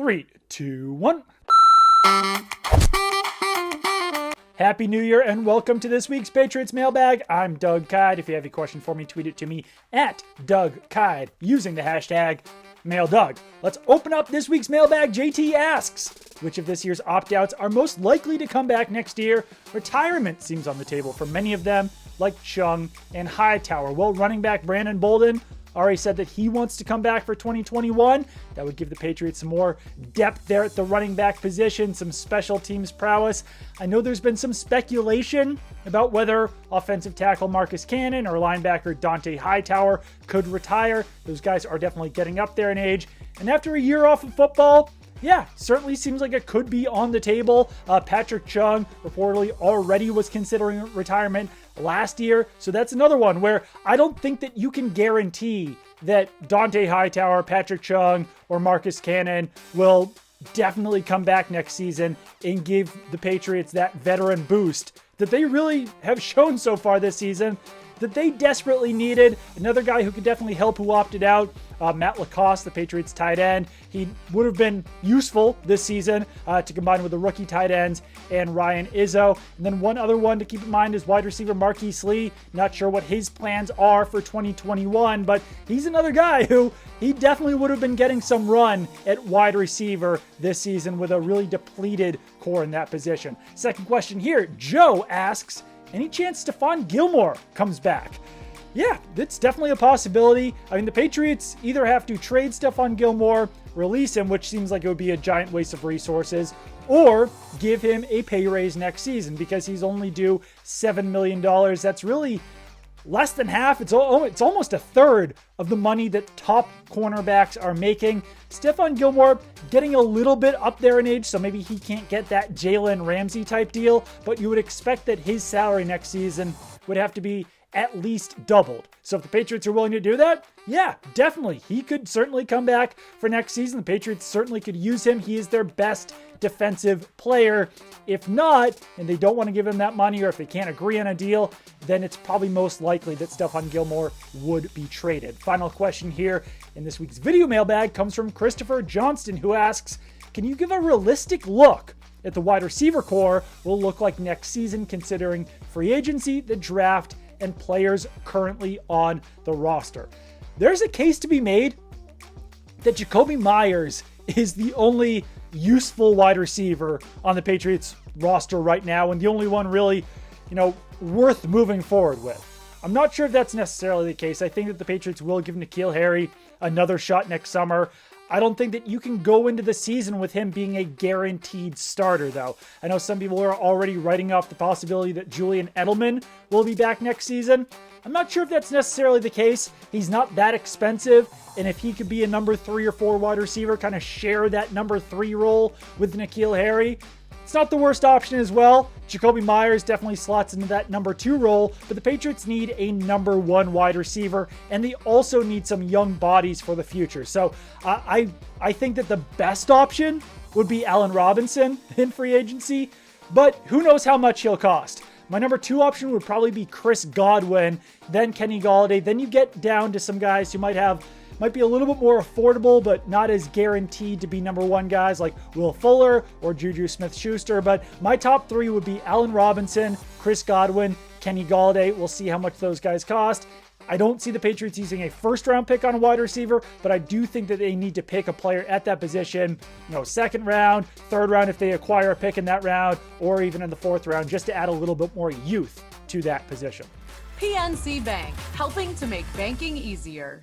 3, 2, 1. Happy New Year and welcome to this week's Patriots Mailbag. I'm Doug Kyde. If you have a question for me, tweet it to me at Doug Kyde using the hashtag MailDoug. Let's open up this week's mailbag. JT asks, which of this year's opt-outs are most likely to come back next year? Retirement seems on the table for many of them, like Chung and Hightower. Well, running back Brandon Bolden already said that he wants to come back for 2021. That would give the Patriots some more depth there at the running back position, some special teams prowess. I know there's been some speculation about whether offensive tackle Marcus Cannon or linebacker Dante Hightower could retire. Those guys are definitely getting up there in age. And after a year off of football, yeah, certainly seems like it could be on the table. Patrick Chung reportedly already was considering retirement last year. So that's another one where I don't think that you can guarantee that Dante Hightower, Patrick Chung, or Marcus Cannon will definitely come back next season and give the Patriots that veteran boost that they really have shown so far this season that they desperately needed. Another guy who could definitely help who opted out, Matt Lacoste, the Patriots tight end. He would have been useful this season to combine with the rookie tight ends and Ryan Izzo. And then one other one to keep in mind is wide receiver Marquise Lee. Not sure what his plans are for 2021, but he's another guy who he definitely would have been getting some run at wide receiver this season with a really depleted core in that position. Second question here, Joe asks, any chance Stephon Gilmore comes back? Yeah, it's definitely a possibility. I mean, the Patriots either have to trade Stephon Gilmore, release him, which seems like it would be a giant waste of resources, or give him a pay raise next season because he's only due $7 million. That's really less than half. It's almost a third of the money that top cornerbacks are making. Stephon Gilmore getting a little bit up there in age, so maybe he can't get that Jalen Ramsey type deal, but you would expect that his salary next season would have to be at least doubled. So if the Patriots are willing to do that, yeah, definitely. He could certainly come back for next season. The Patriots certainly could use him. He is their best defensive player. If not, and they don't want to give him that money, or if they can't agree on a deal, then it's probably most likely that Stephon Gilmore would be traded. Final question here in this week's video mailbag comes from Christopher Johnston, who asks, can you give a realistic look at the wide receiver core will look like next season, considering free agency, the draft, and players currently on the roster? There's a case to be made that Jakobi Meyers is the only useful wide receiver on the Patriots roster right now, and the only one really, worth moving forward with. I'm not sure if that's necessarily the case. I think that the Patriots will give N'Keal Harry another shot next summer. I don't think that you can go into the season with him being a guaranteed starter, though. I know some people are already writing off the possibility that Julian Edelman will be back next season. I'm not sure if that's necessarily the case. He's not that expensive, and if he could be a number 3 or 4 wide receiver, kind of share that number 3 role with N'Keal Harry, it's not the worst option as well. Jakobi Meyers definitely slots into that number 2 role, but the Patriots need a number 1 wide receiver, and they also need some young bodies for the future. So I think that the best option would be Allen Robinson in free agency, but who knows how much he'll cost. My number 2 option would probably be Chris Godwin, then Kenny Golladay. Then you get down to some guys who might be a little bit more affordable, but not as guaranteed to be number 1 guys like Will Fuller or Juju Smith-Schuster. But my top 3 would be Allen Robinson, Chris Godwin, Kenny Golladay. We'll see how much those guys cost. I don't see the Patriots using a first-round pick on a wide receiver, but I do think that they need to pick a player at that position, second round, third round if they acquire a pick in that round, or even in the 4th round, just to add a little bit more youth to that position. PNC Bank, helping to make banking easier.